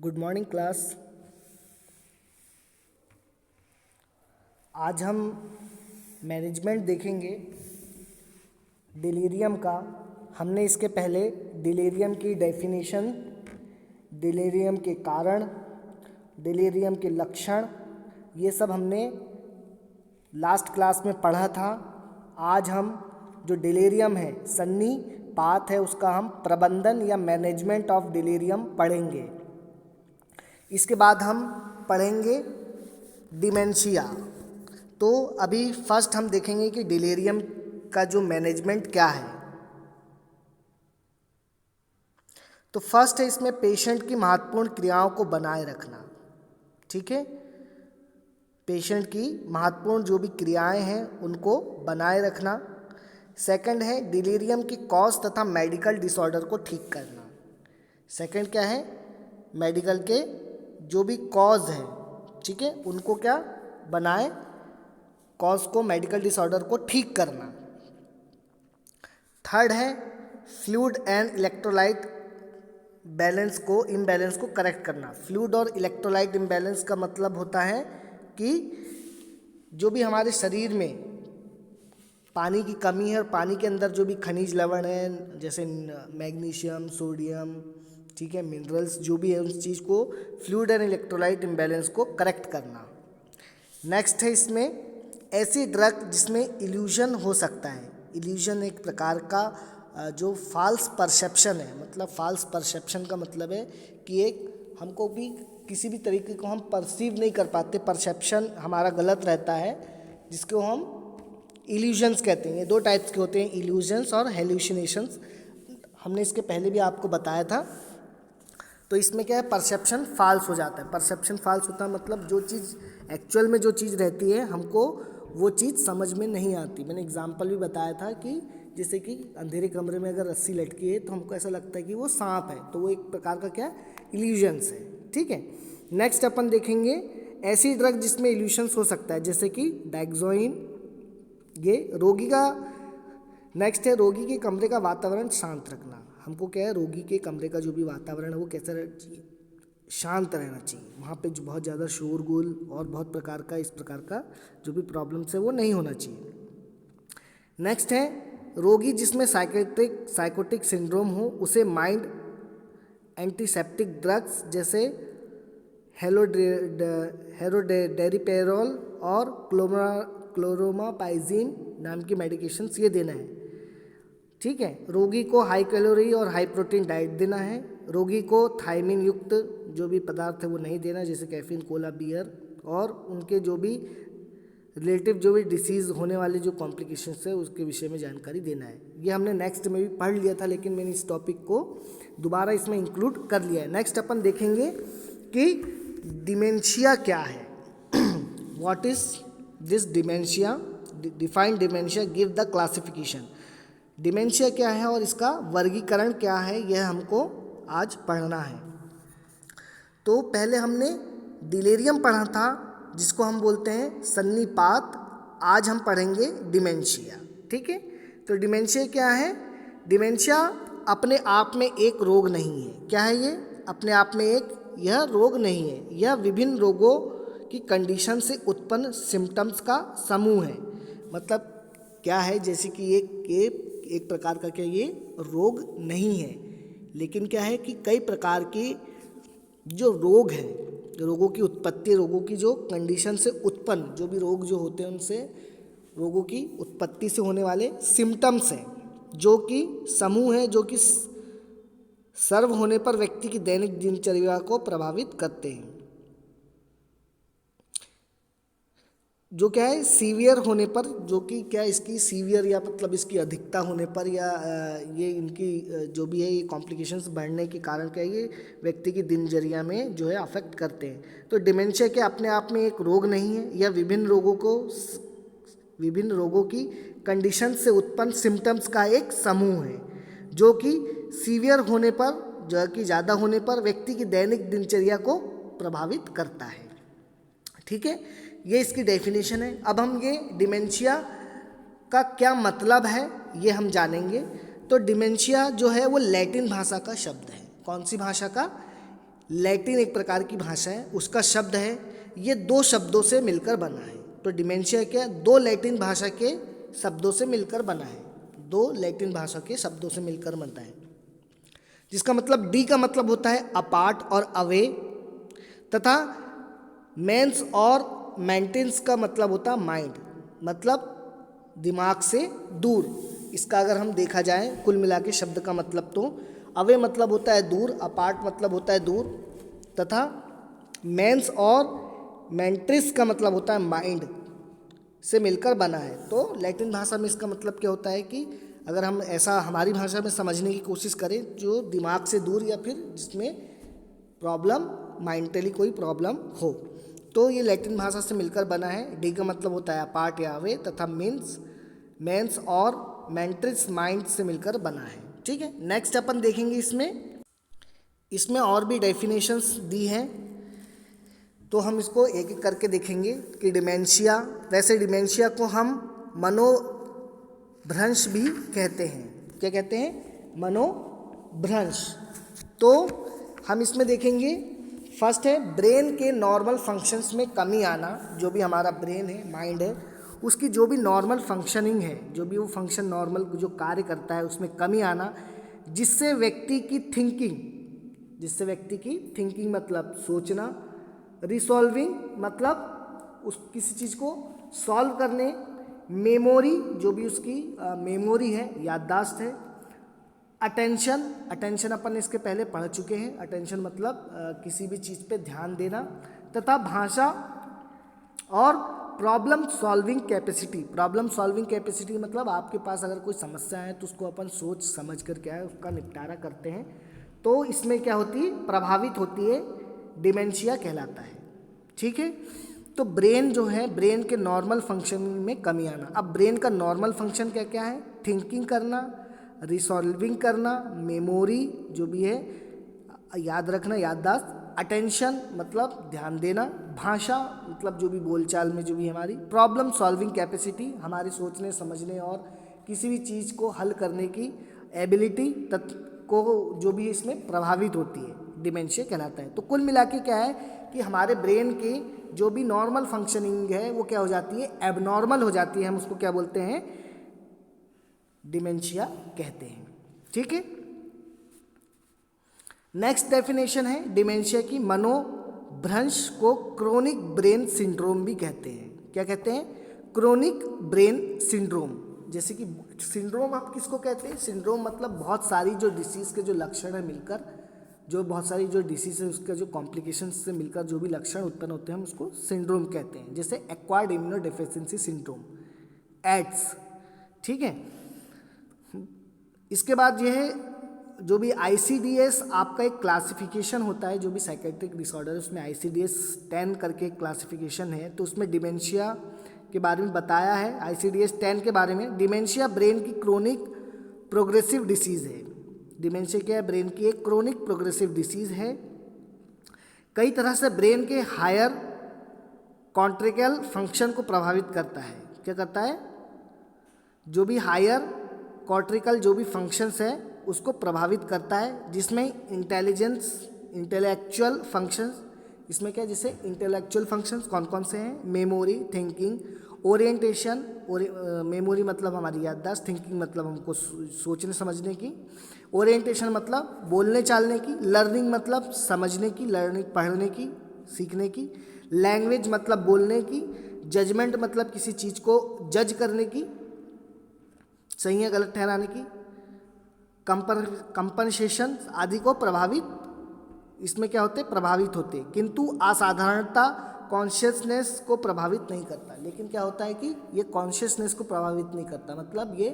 Good morning class. आज हम management देखेंगे डिलीरियम का। हमने इसके पहले डिलीरियम की डेफिनेशन, डिलीरियम के कारण, डिलीरियम के लक्षण, ये सब हमने लास्ट क्लास में पढ़ा था। आज हम जो डिलीरियम है, सन्निपात है, उसका हम प्रबंधन या मैनेजमेंट ऑफ डिलीरियम पढ़ेंगे। इसके बाद हम पढ़ेंगे डिमेंशिया। तो अभी फर्स्ट हम देखेंगे कि डिलीरियम का जो मैनेजमेंट क्या है। तो फर्स्ट है इसमें पेशेंट की महत्वपूर्ण क्रियाओं को बनाए रखना। ठीक है, पेशेंट की महत्वपूर्ण जो भी क्रियाएं हैं उनको बनाए रखना। सेकंड है डिलीरियम की कॉज तथा मेडिकल डिसऑर्डर को ठीक करना। सेकंड क्या है, मेडिकल के जो भी कॉज है, ठीक है, उनको क्या बनाए, कॉज को, मेडिकल डिसऑर्डर को ठीक करना। थर्ड है फ्लूइड एंड इलेक्ट्रोलाइट बैलेंस को, इम्बैलेंस को करेक्ट करना। फ्लूइड और इलेक्ट्रोलाइट इम्बैलेंस का मतलब होता है कि जो भी हमारे शरीर में पानी की कमी है और पानी के अंदर जो भी खनिज लवण है, जैसे मैग्नीशियम, सोडियम, ठीक है, मिनरल्स जो भी है, उस चीज़ को, फ्लूइड एंड इलेक्ट्रोलाइट इम्बैलेंस को करेक्ट करना। नेक्स्ट है इसमें ऐसी ड्रग जिसमें इल्यूजन हो सकता है। इल्यूजन एक प्रकार का जो फाल्स परसेप्शन है, मतलब फाल्स परसेप्शन का मतलब है कि एक हमको भी किसी भी तरीके को हम परसीव नहीं कर पाते, परसेप्शन हमारा गलत रहता है, जिसको हम इल्यूजन्स कहते हैं। ये दो टाइप्स के होते हैं, इल्यूजन्स और हेल्यूसिनेशंस। हमने इसके पहले भी आपको बताया था। तो इसमें क्या है, परसेप्शन फाल्स हो जाता है। परसेप्शन फाल्स होता है मतलब जो चीज़ एक्चुअल में जो चीज़ रहती है, हमको वो चीज़ समझ में नहीं आती। मैंने एग्जांपल भी बताया था कि जैसे कि अंधेरे कमरे में अगर रस्सी लटकी है तो हमको ऐसा लगता है कि वो सांप है, तो वो एक प्रकार का क्या इल्यूजन्स है। ठीक है, नेक्स्ट अपन देखेंगे ऐसी ड्रग जिसमें इल्यूशंस हो सकता है, जैसे कि डाइक्सोइन। ये रोगी का, नेक्स्ट है रोगी के कमरे का वातावरण शांत रखना। हमको क्या है, रोगी के कमरे का जो भी वातावरण है वो कैसा रहना चाहिए, शांत रहना चाहिए। वहाँ पे जो बहुत ज़्यादा शोरगुल और बहुत प्रकार का, इस प्रकार का जो भी प्रॉब्लम्स है वो नहीं होना चाहिए। नेक्स्ट है रोगी जिसमें साइकोटिक सिंड्रोम हो, उसे माइंड एंटीसेप्टिक ड्रग्स जैसे हेलोडेरिपेरोल और क्लोरोमापाइजिन नाम की मेडिकेशंस ये देना है। ठीक है, रोगी को हाई कैलोरी और हाई प्रोटीन डाइट देना है। रोगी को थायमिन युक्त जो भी पदार्थ है वो नहीं देना, जैसे कैफीन, कोला, बियर, और उनके जो भी रिलेटिव जो भी डिसीज़ होने वाले जो कॉम्प्लिकेशंस है उसके विषय में जानकारी देना है। ये हमने नेक्स्ट में भी पढ़ लिया था, लेकिन मैंने इस टॉपिक को दोबारा इसमें इंक्लूड कर लिया है। नेक्स्ट अपन देखेंगे कि डिमेंशिया क्या है। What is this dementia, define dementia, give the classification. Dementia क्या है और इसका वर्गीकरण क्या है, यह हमको आज पढ़ना है। तो पहले हमने डिलीरियम पढ़ा था, जिसको हम बोलते हैं सन्निपात। आज हम पढ़ेंगे डिमेंशिया। ठीक है, तो डिमेंशिया क्या है। डिमेंशिया अपने आप में एक रोग नहीं है। क्या है ये, अपने आप में एक यह रोग नहीं है, यह विभिन्न रोगों की कंडीशन से उत्पन्न सिम्टम्स का समूह है। मतलब क्या है, जैसे कि एक प्रकार का क्या ये रोग नहीं है, लेकिन क्या है कि कई प्रकार की जो रोग हैं, रोगों की उत्पत्ति, रोगों की जो कंडीशन से उत्पन्न जो भी रोग जो होते हैं, उनसे रोगों की उत्पत्ति से होने वाले सिम्टम्स हैं, जो कि समूह है, जो कि सर्व होने पर व्यक्ति की दैनिक दिनचर्या को प्रभावित करते हैं। जो क्या है, सीवियर होने पर, जो कि क्या इसकी सीवियर या मतलब इसकी अधिकता होने पर, या ये इनकी जो भी है ये कॉम्प्लिकेशंस बढ़ने के कारण क्या है, ये व्यक्ति की दिनचर्या में जो है अफेक्ट करते हैं। तो डिमेंशिया क्या अपने आप में एक रोग नहीं है, यह विभिन्न रोगों की कंडीशन से उत्पन्न सिम्टम्स का एक समूह है, जो कि सीवियर होने पर, जो कि ज़्यादा होने पर व्यक्ति की दैनिक दिनचर्या को प्रभावित करता है। ठीक है, ये इसकी डेफिनेशन है। अब हम ये डिमेंशिया का क्या मतलब है ये हम जानेंगे। तो डिमेंशिया जो है वो लैटिन भाषा का शब्द है। कौन सी भाषा का, लैटिन एक प्रकार की भाषा है, उसका शब्द है, ये 2 शब्दों से मिलकर बना है। तो डिमेंशिया क्या है, 2 लैटिन भाषा के शब्दों से मिलकर बना है, 2 लैटिन भाषा के शब्दों से मिलकर बनता है, जिसका मतलब डी का मतलब होता है अपार्ट और अवे, तथा मेंस और मेंटेन्स का मतलब होता है माइंड, मतलब दिमाग से दूर। इसका अगर हम देखा जाए कुल मिला के शब्द का मतलब, तो अवे मतलब होता है दूर, अपार्ट मतलब होता है दूर, तथा मेंस और मेंट्रिस का मतलब होता है माइंड से मिलकर बना है। तो लैटिन भाषा में इसका मतलब क्या होता है कि अगर हम ऐसा हमारी भाषा में समझने की कोशिश करें, जो दिमाग से दूर या फिर जिसमें प्रॉब्लम, माइंटली कोई प्रॉब्लम हो, तो ये लैटिन भाषा से मिलकर बना है। डी का मतलब होता है अपार्ट या अवे, तथा मेंस और मेंट्रिस माइंड से मिलकर बना है। ठीक है, नेक्स्ट अपन देखेंगे इसमें और भी डेफिनेशंस दी हैं, तो हम इसको एक एक करके देखेंगे कि डिमेंशिया, वैसे डिमेंशिया को हम मनोभ्रंश भी कहते हैं। क्या कहते हैं? मनोभ्रंश। तो हम इसमें देखेंगे, फर्स्ट है ब्रेन के नॉर्मल फंक्शंस में कमी आना। जो भी हमारा ब्रेन है, माइंड है, उसकी जो भी नॉर्मल फंक्शनिंग है, जो भी वो फंक्शन नॉर्मल जो कार्य करता है उसमें कमी आना, जिससे व्यक्ति की थिंकिंग मतलब सोचना, रिसॉल्विंग मतलब उस किसी चीज़ को सॉल्व करने, मेमोरी जो भी उसकी मेमोरी है, याददाश्त है, अटेंशन अपन इसके पहले पढ़ चुके हैं, अटेंशन मतलब किसी भी चीज़ पे ध्यान देना, तथा भाषा और प्रॉब्लम सॉल्विंग कैपेसिटी मतलब आपके पास अगर कोई समस्या है तो उसको अपन सोच समझ कर क्या है उसका निपटारा करते हैं, तो इसमें क्या होती है, प्रभावित होती है, डिमेंशिया कहलाता है। ठीक है, तो ब्रेन जो है, ब्रेन के नॉर्मल फंक्शन में कमी आना। अब ब्रेन का नॉर्मल फंक्शन क्या क्या है? थिंकिंग करना, रिसॉल्विंग करना, मेमोरी जो भी है याद रखना, याददाश्त, अटेंशन मतलब ध्यान देना, भाषा मतलब जो भी बोलचाल में जो भी हमारी, प्रॉब्लम सॉल्विंग कैपेसिटी हमारी सोचने समझने और किसी भी चीज़ को हल करने की एबिलिटी को जो भी इसमें प्रभावित होती है, डिमेंशिया कहलाता है। तो कुल मिला के क्या है कि हमारे ब्रेन की जो भी नॉर्मल फंक्शनिंग है वो क्या हो जाती है, एबनॉर्मल हो जाती है। हम उसको क्या बोलते हैं? डिमेंशिया कहते हैं। ठीक है, नेक्स्ट डेफिनेशन है डिमेंशिया की, मनोभ्रंश को क्रोनिक ब्रेन सिंड्रोम भी कहते हैं। क्या कहते हैं? Chronic brain syndrome. जैसे कि सिंड्रोम आप किसको कहते हैं? सिंड्रोम मतलब बहुत सारी जो डिसीज़ के जो लक्षण है मिलकर, जो बहुत सारी जो डिसीज़ है उसका जो कॉम्प्लिकेशंस से मिलकर जो भी लक्षण उत्पन्न होते हैं हम उसको सिंड्रोम कहते हैं। जैसे एक्वायर्ड इम्यूनोडेफिशिएंसी सिंड्रोम, एड्स। ठीक है, इसके बाद ये है जो भी ICD-10 आपका एक क्लासिफिकेशन होता है, जो भी साइकेट्रिक डिसऑर्डर है उसमें ICD-10 10 करके एक क्लासिफिकेशन है, तो उसमें डिमेंशिया के बारे में बताया है। ICD-10 10 के बारे में, डिमेंशिया ब्रेन की क्रोनिक प्रोग्रेसिव डिसीज़ है। डिमेंशिया क्या है? ब्रेन की एक क्रोनिक प्रोग्रेसिव डिसीज़ है। कई तरह से ब्रेन के हायर कॉर्टिकल फंक्शन को प्रभावित करता है। क्या करता है? जो भी हायर कॉर्टिकल जो भी फंक्शंस है उसको प्रभावित करता है, जिसमें इंटेलेक्चुअल फंक्शंस, इसमें क्या, जैसे इंटेलेक्चुअल फंक्शंस कौन कौन से हैं? मेमोरी, थिंकिंग, ओरिएंटेशन, मेमोरी मतलब हमारी याददाश्त, थिंकिंग मतलब हमको सोचने समझने की, ओरिएंटेशन मतलब बोलने चालने की, लर्निंग मतलब समझने की, लर्निंग पढ़ने की, सीखने की, लैंग्वेज मतलब बोलने की, जजमेंट मतलब किसी चीज़ को जज करने की, सही है गलत ठहराने की, कंपनसेशन आदि को प्रभावित, इसमें क्या होते हैं? प्रभावित होते हैं। किंतु असाधारणता कॉन्शियसनेस को प्रभावित नहीं करता। लेकिन क्या होता है कि ये कॉन्शियसनेस को प्रभावित नहीं करता, मतलब ये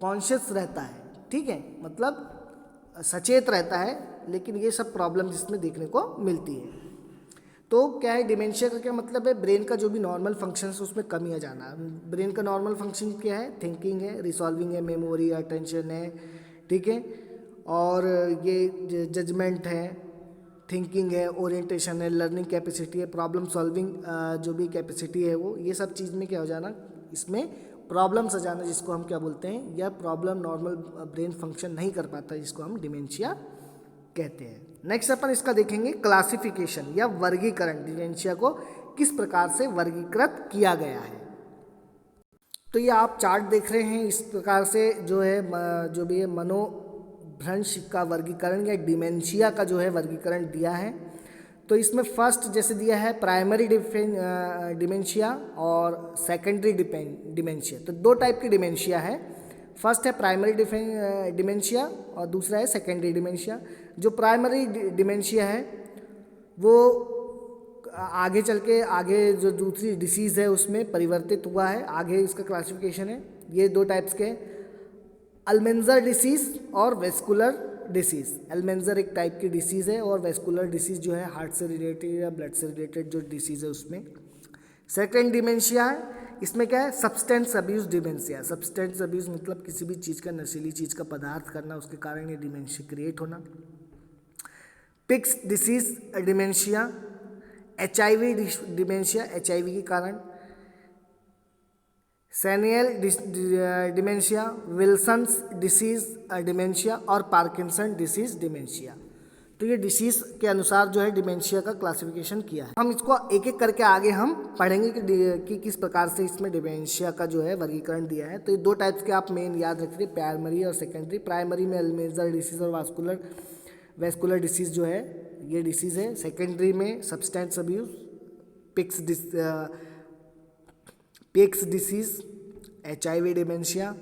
कॉन्शियस रहता है। ठीक है, मतलब सचेत रहता है, लेकिन ये सब प्रॉब्लम इसमें देखने को मिलती है। तो क्या है, डिमेंशिया का क्या मतलब है? ब्रेन का जो भी नॉर्मल फंक्शन है उसमें कमी आ जाना। ब्रेन का नॉर्मल फंक्शन क्या है? थिंकिंग है, रिसॉल्विंग है, मेमोरी, अटेंशन है, ठीक है, और ये जजमेंट है, थिंकिंग है, ओरिएंटेशन है, लर्निंग कैपेसिटी है, प्रॉब्लम सॉल्विंग जो भी कैपेसिटी है वो, ये सब चीज़ में क्या हो जाना, इसमें प्रॉब्लम्स आ जाना, जिसको हम क्या बोलते हैं, या प्रॉब्लम नॉर्मल ब्रेन फंक्शन नहीं कर पाता, जिसको हम डिमेंशिया कहते हैं। नेक्स्ट अपन इसका देखेंगे क्लासिफिकेशन या वर्गीकरण, डिमेंशिया को किस प्रकार से वर्गीकृत किया गया है। तो ये आप चार्ट देख रहे हैं, इस प्रकार से जो है जो भी है मनोभ्रंश का वर्गीकरण या डिमेंशिया का जो है वर्गीकरण दिया है। तो इसमें फर्स्ट जैसे दिया है प्राइमरी डिमेंशिया और सेकेंडरी डिमेंशिया। तो दो टाइप की डिमेंशिया है, फर्स्ट है प्राइमरी डिमेंशिया और दूसरा है सेकेंडरी डिमेंशिया। जो प्राइमरी डिमेंशिया है वो आगे चल के आगे जो दूसरी डिसीज़ है उसमें परिवर्तित हुआ है, आगे इसका क्लासिफिकेशन है। ये दो टाइप्स के, अल्मेंजर डिसीज़ और वेस्कुलर डिसीज़। अल्मेंजर एक टाइप की डिसीज़ है और वेस्कुलर डिसीज़ जो है हार्ट से रिलेटेड या ब्लड से रिलेटेड जो डिसीज़ है उसमें। सेकेंड डिमेंशिया है, इसमें क्या है substance abuse dementia. Substance abuse मतलब किसी भी चीज़ का, नशीली चीज़ का पदार्थ करना, उसके कारण ये डिमेंशिया क्रिएट होना। Pick's disease dementia, HIV dementia, HIV के कारण। Senile dementia, Wilson's disease dementia और पार्किंसन डिसीज़ डिमेंशिया। तो ये डिसीज़ के अनुसार जो है डिमेंशिया का क्लासिफिकेशन किया है। हम इसको एक एक करके आगे हम पढ़ेंगे कि किस प्रकार से इसमें डिमेंशिया का जो है वर्गीकरण दिया है। तो ये दो टाइप्स के आप मेन याद रखिए, प्राइमरी और सेकेंडरी। प्राइमरी में अल्मेंजर डिसीज़ और वेस्कुलर डिसीज़ जो है ये डिसीज़ है। सेकेंडरी में substance abuse, Pick's disease, HIV dementia,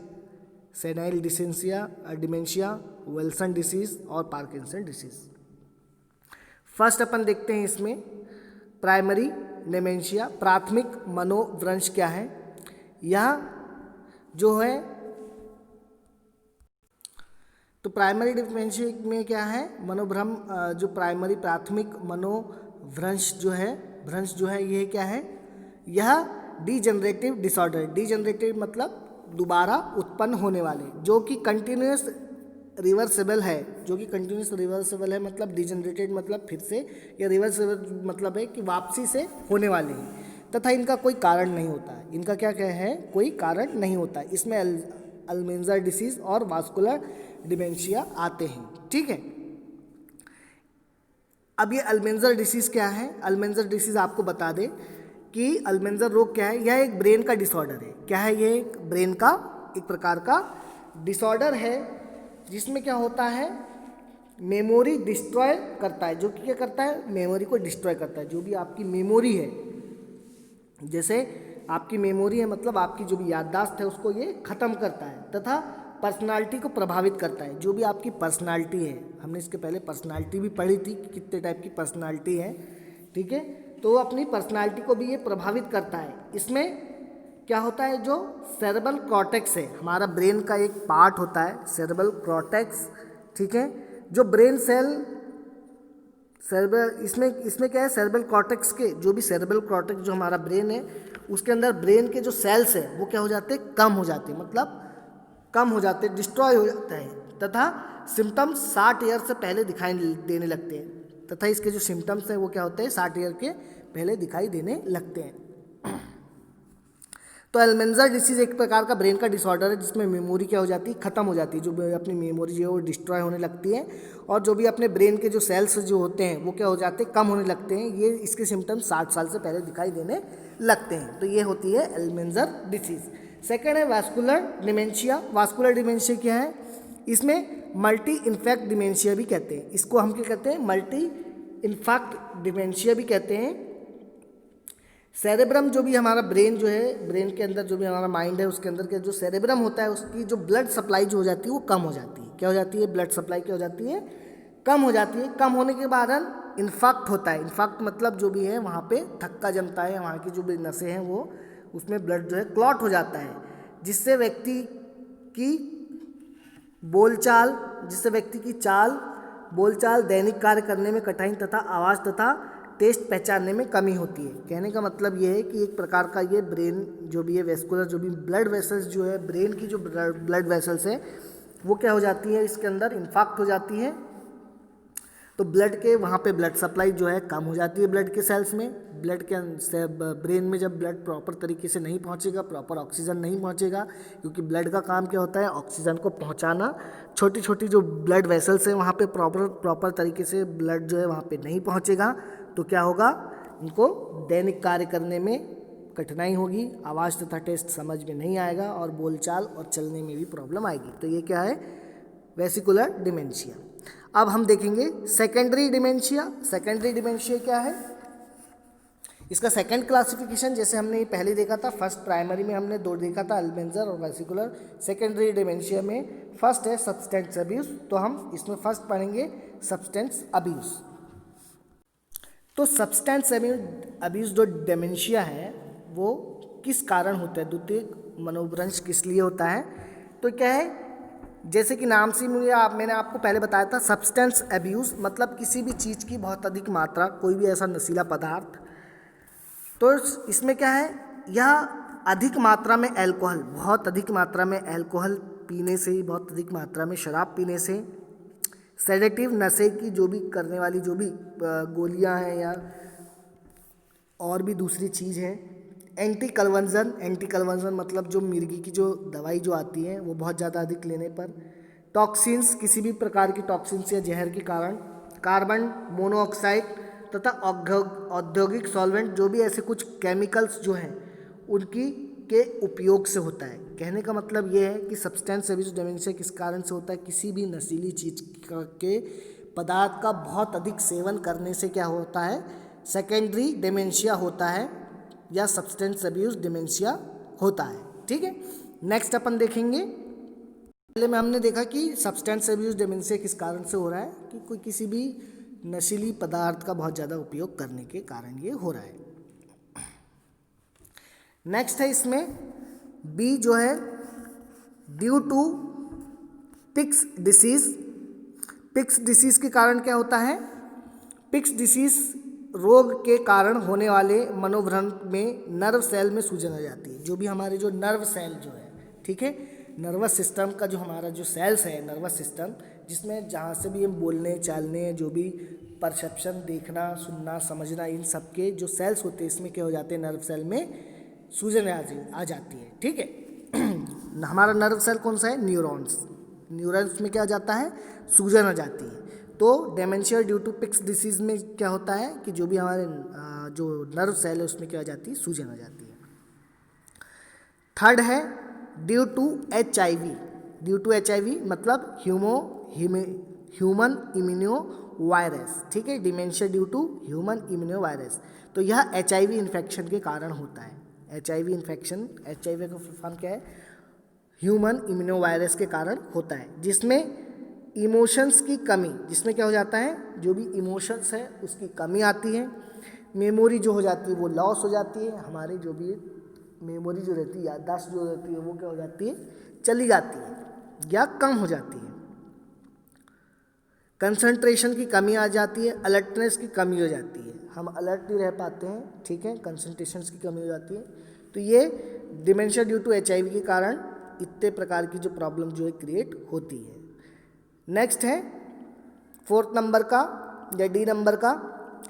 senile dementia, Wilson disease और पार्किंसन डिसीज़। फर्स्ट अपन देखते हैं इसमें प्राइमरी डिमेंशिया, प्राथमिक मनोभ्रंश क्या है। यह जो है तो प्राइमरी डिमेंशिया में क्या है मनोभ्रम, जो प्राथमिक मनोभ्रंश जो है ये क्या है, यह डीजनरेटिव डिसऑर्डर। डीजनरेटिव मतलब दोबारा उत्पन्न होने वाले, जो कि कंटिन्यूस रिवर्सिबल है, मतलब डीजनरेटेड मतलब फिर से, या रिवर्सिबल मतलब है कि वापसी से होने वाले हैं, तथा इनका कोई कारण नहीं होता है। इनका क्या है, कोई कारण नहीं होता है। इसमें अल्मेंजर डिसीज़ और वास्कुलर डिमेंशिया आते हैं, ठीक है। अब ये अल्मेंजर डिसीज़ क्या है। अल्मेंजर डिसीज़ आपको बता दें कि अल्मेंजर रोग क्या है, यह एक ब्रेन का डिसऑर्डर है। क्या है, ये एक ब्रेन का एक प्रकार का डिसऑर्डर है, जिसमें क्या होता है मेमोरी डिस्ट्रॉय करता है। जो कि क्या करता है, मेमोरी को डिस्ट्रॉय करता है। जो भी आपकी मेमोरी है, जैसे आपकी मेमोरी है मतलब आपकी जो भी याददाश्त है उसको ये ख़त्म करता है, तथा पर्सनालिटी को प्रभावित करता है। जो भी आपकी पर्सनालिटी है, हमने इसके पहले पर्सनालिटी भी पढ़ी थी कि कितने टाइप की पर्सनालिटी है, ठीक है। तो अपनी पर्सनालिटी को भी ये प्रभावित करता है। इसमें क्या होता है, जो सेरेब्रल कॉर्टेक्स है, हमारा ब्रेन का एक पार्ट होता है सेरेब्रल कॉर्टेक्स, ठीक है। जो ब्रेन सेल इसमें क्या है, सेरेब्रल कॉर्टेक्स के जो भी सेरेब्रल कॉर्टेक्स जो हमारा ब्रेन है उसके अंदर ब्रेन के जो सेल्स है वो क्या हो जाते हैं, कम हो जाते हैं, मतलब कम हो जाते हैं, डिस्ट्रॉय हो जाता है, तथा सिम्टम्स 60 ईयर से पहले दिखाई देने लगते हैं। तथा इसके जो सिम्टम्स हैं वो क्या होते हैं, 60 ईयर के पहले दिखाई देने लगते हैं। तो अल्मेंजर डिसीज़ एक प्रकार का ब्रेन का डिसऑर्डर है, जिसमें मेमोरी क्या हो जाती है, ख़त्म हो जाती है। जो अपनी मेमोरी जो है वो डिस्ट्रॉय होने लगती है, और जो भी अपने ब्रेन के जो सेल्स जो होते हैं वो क्या हो जाते हैं, कम होने लगते हैं। ये इसके सिम्टम्स 60 साल से पहले दिखाई देने लगते हैं। तो ये होती है अल्मेंजर डिसीज़। सेकेंड है वास्कुलर डिमेंशिया। वास्कुलर डिमेंशिया क्या है, इसमें मल्टी इन्फेक्ट डिमेंशिया भी कहते हैं। इसको हम क्या कहते हैं, मल्टी इन्फेक्ट डिमेंशिया भी कहते हैं। सेरेब्रम जो भी हमारा ब्रेन जो है, ब्रेन के अंदर जो भी हमारा माइंड है उसके अंदर के जो सेरेब्रम होता है उसकी जो ब्लड सप्लाई जो हो जाती है वो कम हो जाती है। क्या हो जाती है, ब्लड सप्लाई क्या हो जाती है, कम हो जाती है। कम होने के कारण इन्फेक्ट होता है। इन्फेक्ट मतलब जो भी है वहाँ पे थक्का जमता है, वहाँ की जो भी नसें हैं वो उसमें ब्लड जो है क्लॉट हो जाता है, जिससे व्यक्ति की बोलचाल दैनिक कार्य करने में कठिनाई तथा आवाज़ तथा टेस्ट पहचानने में कमी होती है। कहने का मतलब ये है कि एक प्रकार का ये ब्रेन जो भी है वेस्कुलर जो भी ब्लड वेसल्स जो है, ब्रेन की जो ब्लड वेसल्स है वो क्या हो जाती है, इसके अंदर इन्फेक्ट हो जाती है, तो ब्लड के वहाँ पे ब्लड सप्लाई जो है कम हो जाती है ब्लड के सेल्स में। ब्लड के से ब्रेन में जब ब्लड प्रॉपर तरीके से नहीं पहुँचेगा, प्रॉपर ऑक्सीजन नहीं पहुँचेगा, क्योंकि ब्लड का काम क्या होता है, ऑक्सीजन को पहुँचाना। छोटी छोटी जो ब्लड वेसल्स हैं वहाँ पे प्रॉपर तरीके से ब्लड जो है वहाँ पे नहीं पहुँचेगा, तो क्या होगा, इनको दैनिक कार्य करने में कठिनाई होगी, आवाज़ तथा टेस्ट समझ में नहीं आएगा और बोलचाल और चलने में भी प्रॉब्लम आएगी। तो ये क्या है, वेसिकुलर डिमेंशिया। अब हम देखेंगे सेकेंडरी डिमेंशिया। सेकेंडरी डिमेंशिया क्या है, इसका सेकंड क्लासिफिकेशन जैसे हमने ये पहले देखा था, फर्स्ट प्राइमरी में हमने दो देखा था, अल्मेंजर और वेसिकुलर। सेकेंडरी डिमेंशिया में फर्स्ट है सब्सटेंस अब्यूज, तो हम इसमें फर्स्ट पढ़ेंगे सब्सटेंस अब्यूज। तो सब्सटेंस अब्यूज जो डिमेंशिया है वो किस कारण होता है, द्वितीयक मनोभ्रंश किस लिए होता है, तो क्या है, जैसे कि नाम से मैंने आपको पहले बताया था, सब्सटेंस अब्यूज मतलब किसी भी चीज़ की बहुत अधिक मात्रा, कोई भी ऐसा नशीला पदार्थ, तो इसमें क्या है, यह अधिक मात्रा में अल्कोहल, बहुत अधिक मात्रा में अल्कोहल पीने से, बहुत अधिक मात्रा में शराब पीने से, सेडेटिव नशे की जो भी करने वाली जो भी गोलियां हैं या और भी दूसरी चीज़ है, एंटी कन्वर्जन मतलब जो मिर्गी की जो दवाई जो आती है वो बहुत ज़्यादा अधिक लेने पर, टॉक्सिन्स किसी भी प्रकार की टॉक्सिन्स या जहर के कारण, कार्बन मोनोऑक्साइड तथा औद्योगिक सॉल्वेंट जो भी ऐसे कुछ केमिकल्स जो हैं उनकी के उपयोग से होता है। कहने का मतलब ये है कि सब्सटेंस अब्यूज डिमेंशिया किस कारण से होता है, किसी भी नशीली चीज़ के पदार्थ का बहुत अधिक सेवन करने से क्या होता है, सेकेंडरी डिमेंशिया होता है या सब्सटेंस अब्यूज डिमेंशिया होता है। ठीक है, नेक्स्ट अपन देखेंगे, पहले में हमने देखा कि सब्सटेंस अब्यूज डिमेंशिया किस कारण से हो रहा है, कि कोई किसी भी नशीली पदार्थ का बहुत ज़्यादा उपयोग करने के कारण ये हो रहा है। नेक्स्ट है इसमें बी जो है, due to Pick's disease. Pick's disease के कारण क्या होता है, पिक्स डिसीज रोग के कारण होने वाले मनोभ्रंश में नर्व सेल में सूजन आ जाती है। जो भी हमारे जो नर्व सेल जो है, ठीक है, नर्वस सिस्टम का जो हमारा जो सेल्स है, नर्वस सिस्टम, जिसमें जहाँ से भी हम बोलने चालने, जो भी परसेप्शन, देखना सुनना समझना, इन सब के जो सेल्स होते हैं इसमें क्या हो जाते हैं, नर्व सेल में सूजन आ जाती है। ठीक है, हमारा नर्व सेल कौन सा है, न्यूरॉन्स। न्यूरॉन्स में क्या हो जाता है, सूजन आ जाती है। तो dementia due to Pick's disease में क्या होता है कि जो भी हमारे जो नर्व सेल है उसमें क्या हो जाती है, सूजन आ जाती है। थर्ड है due to HIV। Due to HIV मतलब ह्यूमन इम्यूनो वायरस। ठीक है, dementia due to human immuno virus, तो यह HIV इन्फेक्शन के कारण होता है। HIV इन्फेक्शन, HIV का फॉर्म क्या है, ह्यूमन इम्यूनो वायरस के कारण होता है, जिसमें इमोशंस की कमी, जिसमें क्या हो जाता है, जो भी इमोशंस है उसकी कमी आती है। मेमोरी जो हो जाती है वो लॉस हो जाती है, हमारी जो भी मेमोरी जो रहती है, याददाश्त जो रहती है वो क्या हो जाती है, चली जाती है या कम हो जाती है। कंसंट्रेशन की कमी आ जाती है, अलर्टनेस की कमी हो जाती है, हम अलर्ट नहीं रह पाते हैं। ठीक है, कंसंट्रेशन की कमी हो जाती है। तो ये डिमेंशिया ड्यू टू HIV के कारण इतने प्रकार की जो प्रॉब्लम जो है क्रिएट होती है। नेक्स्ट है फोर्थ नंबर का या डी नंबर का,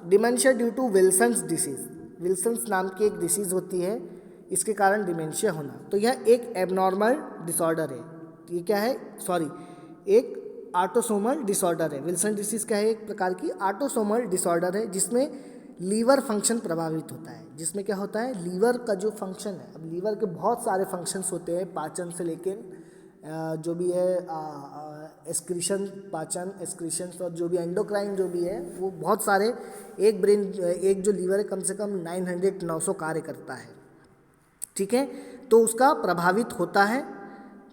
dementia due to Wilson's disease. Wilson's नाम की एक डिसीज़ होती है, इसके कारण डिमेंशिया होना। तो यह एक एबनॉर्मल डिसऑर्डर है। ये क्या है, एक ऑटोसोमल डिसऑर्डर है। विल्सन डिसीज़ क्या है, एक प्रकार की ऑटोसोमल डिसऑर्डर है जिसमें लीवर फंक्शन प्रभावित होता है। जिसमें क्या होता है, लीवर का जो फंक्शन है, अब लीवर के बहुत सारे फंक्शंस होते हैं, पाचन से लेकर जो भी है एक्सक्रीशन, पाचन एक्सक्रीशंस और जो भी एंडोक्राइन जो भी है वो बहुत सारे, एक जो लीवर है कम से कम 900 कार्य करता है। ठीक है, तो उसका प्रभावित होता है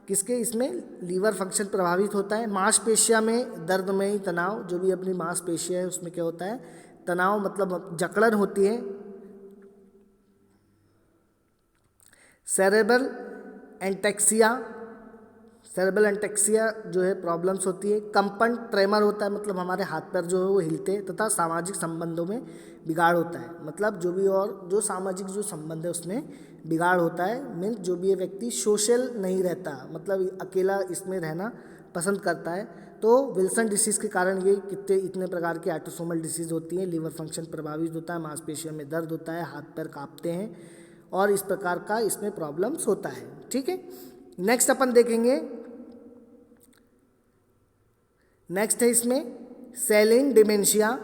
किसके, इसमें लीवर फंक्शन प्रभावित होता है। मांसपेशिया में दर्दमयी तनाव, जो भी अपनी मांसपेशिया है उसमें क्या होता है, तनाव मतलब जकड़न होती है। सेरेब्रल एंटेक्सिया जो है प्रॉब्लम्स होती है। कंपन ट्रेमर होता है, मतलब हमारे हाथ पैर जो है वो हिलते हैं, तथा सामाजिक संबंधों में बिगाड़ होता है, मतलब जो भी और जो सामाजिक जो संबंध है उसमें बिगाड़ होता है। मीन्स जो भी ये व्यक्ति सोशल नहीं रहता, मतलब अकेला इसमें रहना पसंद करता है, तो विल्सन डिसीज़ के कारण ये कितने इतने प्रकार की ऑटोसोमल डिसीज़ होती हैं। लीवर फंक्शन प्रभावित होता है, मांसपेशियों में दर्द होता है, हाथ पैर कांपते हैं और इस प्रकार का इसमें प्रॉब्लम्स होता है। ठीक है, नेक्स्ट अपन देखेंगे, नेक्स्ट है इसमें सेलिन डिमेंशिया।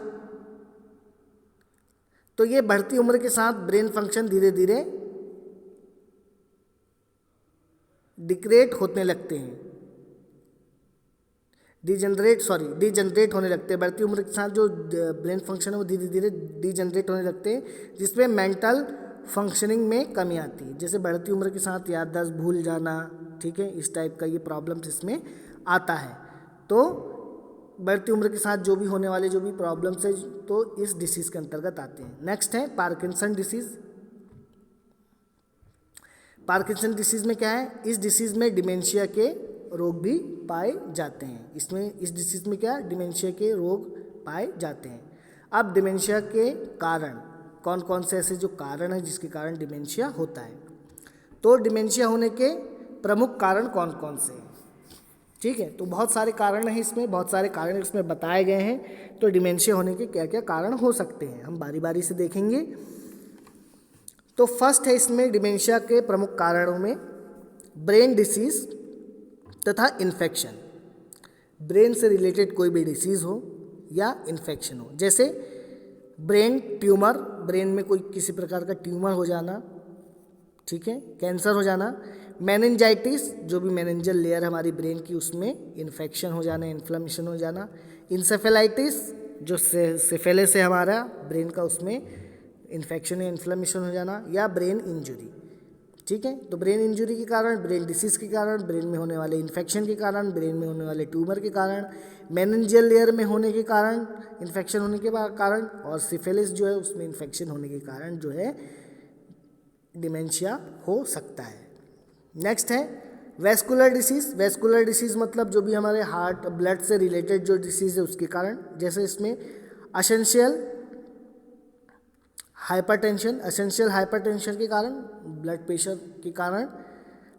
तो ये बढ़ती उम्र के साथ ब्रेन फंक्शन धीरे धीरे डिग्रेड होने लगते हैं, डिजनरेट होने लगते हैं। बढ़ती उम्र के साथ जो ब्रेन फंक्शन है वो धीरे धीरे डिजनरेट होने लगते हैं, जिसमें मेंटल फंक्शनिंग में कमी आती है। जैसे बढ़ती उम्र के साथ याददाश्त भूल जाना, ठीक है, इस टाइप का ये प्रॉब्लम्स इसमें आता है। तो बढ़ती उम्र के साथ जो भी होने वाले जो भी प्रॉब्लम्स है तो इस डिसीज़ के अंतर्गत आते हैं। नेक्स्ट है पार्किंसन डिसीज़। पार्किंसन डिसीज़ में क्या है, इस डिसीज़ में डिमेंशिया के रोग भी पाए जाते हैं। इस डिसीज़ में क्या, डिमेंशिया के रोग पाए जाते हैं। अब डिमेंशिया के कारण कौन कौन से ऐसे जो कारण हैं जिसके कारण डिमेंशिया होता है, तो डिमेंशिया होने के प्रमुख कारण कौन कौन से हैं। ठीक है, तो बहुत सारे कारण हैं इसमें, बहुत सारे कारण इसमें बताए गए हैं। तो डिमेंशिया होने के क्या क्या कारण हो सकते हैं हम बारी बारी से देखेंगे। तो फर्स्ट है इसमें डिमेंशिया के प्रमुख कारणों में ब्रेन डिसीज़ तथा इन्फेक्शन। ब्रेन से रिलेटेड कोई भी डिसीज़ हो या इन्फेक्शन हो, जैसे ब्रेन ट्यूमर, ब्रेन में कोई किसी प्रकार का ट्यूमर हो जाना, ठीक है, कैंसर हो जाना, मेनिंजाइटिस, जो भी मेनिंजल लेयर हमारी ब्रेन की उसमें इन्फेक्शन हो जाना, इन्फ्लेमेशन हो जाना, इंसेफेलाइटिस, जो सिफिलिस है हमारा ब्रेन का, उसमें इन्फेक्शन या इन्फ्लेमेशन हो जाना, या ब्रेन इंजरी। ठीक है, तो ब्रेन इंजरी के कारण, ब्रेन डिसीज़ के कारण, ब्रेन में होने वाले इन्फेक्शन के कारण, ब्रेन में होने वाले ट्यूमर के कारण, मेनिंजियल लेयर में होने के कारण, इन्फेक्शन होने के कारण, और सिफिलिस जो है उसमें इन्फेक्शन होने के कारण जो है डिमेंशिया हो सकता है। नेक्स्ट है वेस्कुलर डिसीज़। वेस्कुलर डिसीज़ मतलब जो भी हमारे हार्ट ब्लड से रिलेटेड जो डिसीज़ है उसके कारण, जैसे इसमें असेंशियल हाइपरटेंशन के कारण, ब्लड प्रेशर के कारण,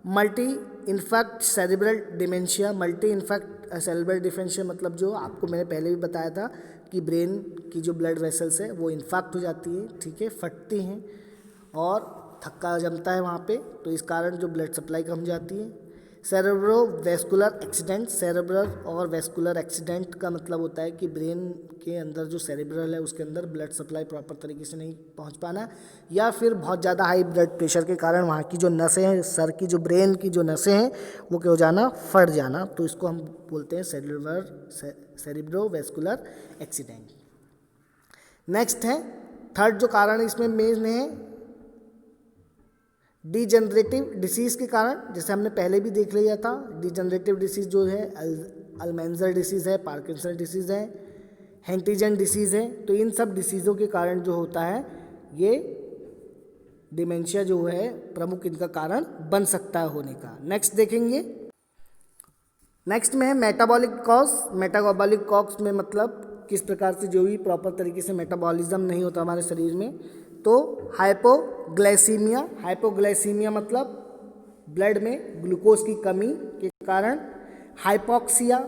multi infect cerebral dementia. Multi infect cerebral dementia मतलब जो आपको मैंने पहले भी बताया था कि ब्रेन की जो ब्लड वेसल्स है वो इन्फेक्ट हो जाती है, ठीक है, फटती हैं और थक्का जमता है वहाँ पे, तो इस कारण जो ब्लड सप्लाई कम जाती है। Cerebrovascular accident. सेरेब्रल और वैस्कुलर एक्सीडेंट का मतलब होता है कि ब्रेन के अंदर जो सेरेब्रल है उसके अंदर ब्लड सप्लाई प्रॉपर तरीके से नहीं पहुंच पाना, या फिर बहुत ज़्यादा हाई ब्लड प्रेशर के कारण वहाँ की जो नसें हैं, सर की जो ब्रेन की जो नसें हैं वो क्या हो जाना, फट जाना, तो इसको हम बोलते हैं सेरेब्रोवैस्कुलर एक्सीडेंट। नेक्स्ट है थर्ड जो कारण इसमें मेन है डिजनरेटिव डिसीज़ के कारण, जैसे हमने पहले भी देख लिया था। डिजनरेटिव डिसीज़ जो है अल्जाइमर डिसीज़ है, पार्किंसन डिसीज़ है, हंटिंगटन डिसीज़ है। तो इन सब डिसीज़ों के कारण जो होता है ये डिमेंशिया जो है प्रमुख इनका कारण बन सकता है होने का। नेक्स्ट देखेंगे, नेक्स्ट में है मेटाबॉलिक कॉज। मेटाबॉलिक कॉज में मतलब किस प्रकार से जो भी प्रॉपर तरीके से मेटाबॉलिज्म नहीं होता हमारे शरीर में, तो हाइपोग्लाइसीमिया। हाइपोग्लाइसीमिया मतलब ब्लड में ग्लूकोज की कमी के कारण, हाइपोक्सिया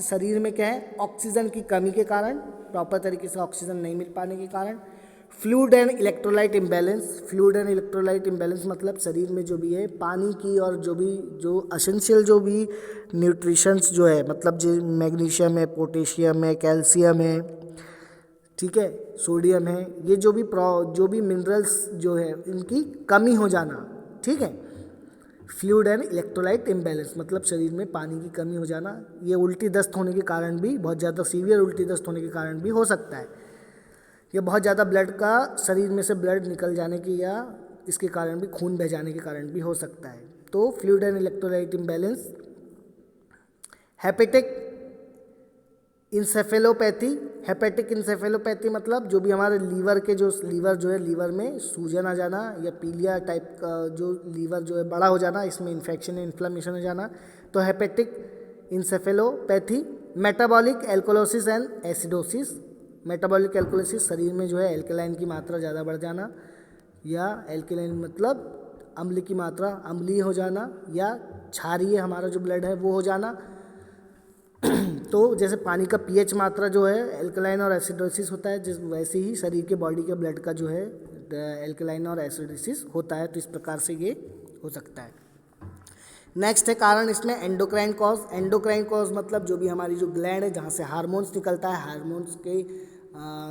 शरीर में क्या है ऑक्सीजन की कमी के कारण, प्रॉपर तरीके से ऑक्सीजन नहीं मिल पाने के कारण, fluid and electrolyte imbalance. Fluid and electrolyte imbalance मतलब शरीर में जो भी है पानी की और जो एसेंशियल जो भी न्यूट्रिशंस जो है, मतलब जो मैग्नीशियम है, पोटेशियम है, कैल्शियम है, ठीक है, सोडियम है, ये जो भी मिनरल्स जो है इनकी कमी हो जाना, ठीक है। फ्लूइड एंड इलेक्ट्रोलाइट इम्बैलेंस मतलब शरीर में पानी की कमी हो जाना, ये उल्टी दस्त होने के कारण भी, बहुत ज़्यादा सीवियर उल्टी दस्त होने के कारण भी हो सकता है। ये बहुत ज़्यादा ब्लड का शरीर में से ब्लड निकल जाने की या इसके कारण भी खून बह जाने के कारण भी हो सकता है। तो fluid and electrolyte imbalance. Hepatic encephalopathy. Hepatic encephalopathy मतलब जो भी हमारे लीवर जो है लीवर में सूजन आ जाना या पीलिया टाइप का जो लीवर जो है बड़ा हो जाना, इसमें इन्फेक्शन या इन्फ्लेमेशन हो जाना, तो hepatic encephalopathy. Metabolic alkalosis and acidosis. Metabolic alkalosis शरीर में जो है एल्कलाइन की मात्रा ज़्यादा बढ़ जाना, या एल्कलाइन मतलब अम्ल की मात्रा अम्लीय हो जाना, या क्षारीय हमारा जो ब्लड है वो हो जाना, तो जैसे पानी का पीएच मात्रा जो है एल्कलाइन और एसिडोसिस होता है, जिस वैसे ही शरीर के बॉडी के ब्लड का जो है एल्कलाइन और एसिडोसिस होता है। तो इस प्रकार से ये हो सकता है। नेक्स्ट है कारण इसमें एंडोक्राइन कॉज। एंडोक्राइन कॉज मतलब जो भी हमारी जो ग्लैंड है जहाँ से हार्मोन्स निकलता है, हार्मोन्स के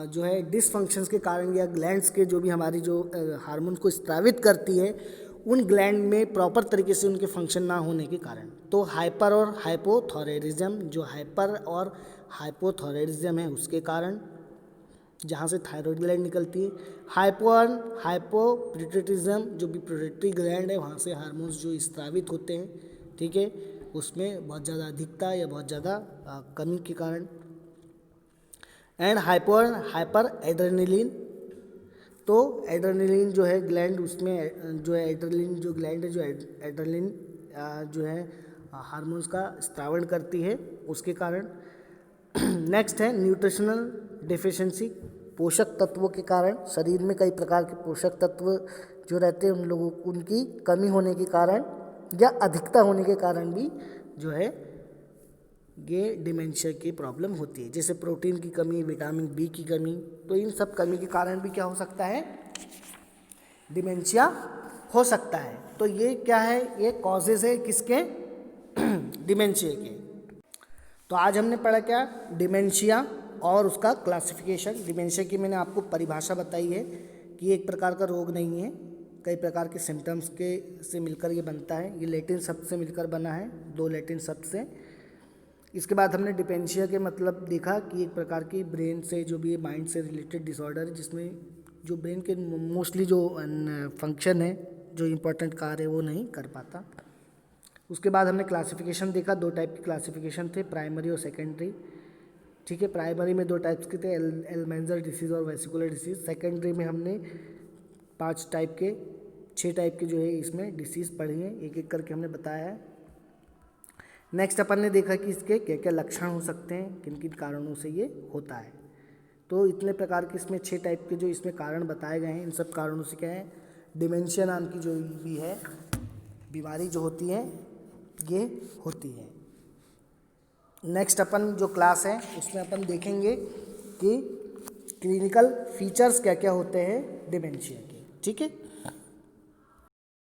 जो है डिसफंक्शंस के कारण या ग्लैंड्स के जो भी हमारी जो हार्मोन्स को स्रावित करती है उन ग्लैंड में प्रॉपर तरीके से उनके फंक्शन ना होने के कारण। तो हाइपर और हाइपोथायरायडिज्म, जो हाइपर और हाइपोथायरायडिज्म है उसके कारण, जहाँ से थायराइड ग्लैंड निकलती है। हाइपो और हाइपोपिट्यूटरिज्म, जो भी पिट्यूटरी ग्लैंड है वहाँ से हार्मोन्स जो स्रावित होते हैं, ठीक है, उसमें बहुत ज़्यादा अधिकता या बहुत ज़्यादा कमी के कारण। एंड हाइपर एड्रेनलिन, तो एड्रेनलिन जो है ग्लैंड, उसमें जो है एड्रेनलिन जो ग्लैंड है जो एड्रेनलिन जो है हार्मोन्स का स्रावण करती है उसके कारण। नेक्स्ट है न्यूट्रिशनल डेफिशिएंसी, पोषक तत्वों के कारण। शरीर में कई प्रकार के पोषक तत्व जो रहते हैं उन लोगों उनकी कमी होने के कारण या अधिकता होने के कारण भी जो है ये डिमेंशिया की प्रॉब्लम होती है। जैसे प्रोटीन की कमी, विटामिन बी की कमी, तो इन सब कमी के कारण भी क्या हो सकता है, डिमेंशिया हो सकता है। तो ये क्या है, ये कॉजेज है किसके, डिमेंशिया के। तो आज हमने पढ़ा क्या, डिमेंशिया और उसका क्लासिफिकेशन। डिमेंशिया की मैंने आपको परिभाषा बताई है कि एक प्रकार का रोग नहीं है, कई प्रकार के सिम्टम्स के से मिलकर ये बनता है। ये लैटिन शब्द से मिलकर बना है, 2 लैटिन शब्द से। इसके बाद हमने डिमेंशिया के मतलब देखा कि एक प्रकार की ब्रेन से जो भी माइंड से रिलेटेड डिसऑर्डर है, जिसमें जो ब्रेन के मोस्टली जो फंक्शन है, जो इम्पोर्टेंट कार्य है वो नहीं कर पाता। उसके बाद हमने क्लासिफिकेशन देखा, 2 टाइप की क्लासिफिकेशन थे, प्राइमरी और सेकेंडरी, ठीक है। प्राइमरी में 2 टाइप्स के थे, एल्मेंजर डिसीज़ और वेसिकुलर डिसीज़। सेकेंडरी में हमने 6 टाइप के जो है इसमें डिसीज़ पढ़ी हैं, एक एक करके हमने बताया है। नेक्स्ट अपन ने देखा कि इसके क्या क्या लक्षण हो सकते हैं, किन किन कारणों से ये होता है। तो इतने प्रकार के इसमें 6 टाइप के जो इसमें कारण बताए गए हैं, इन सब कारणों से क्या है, डिमेंशिया नाम की जो भी है बीमारी जो होती है ये होती है। नेक्स्ट अपन जो क्लास है उसमें अपन देखेंगे कि क्लिनिकल फीचर्स क्या क्या होते हैं डिमेंशिया के, ठीक है।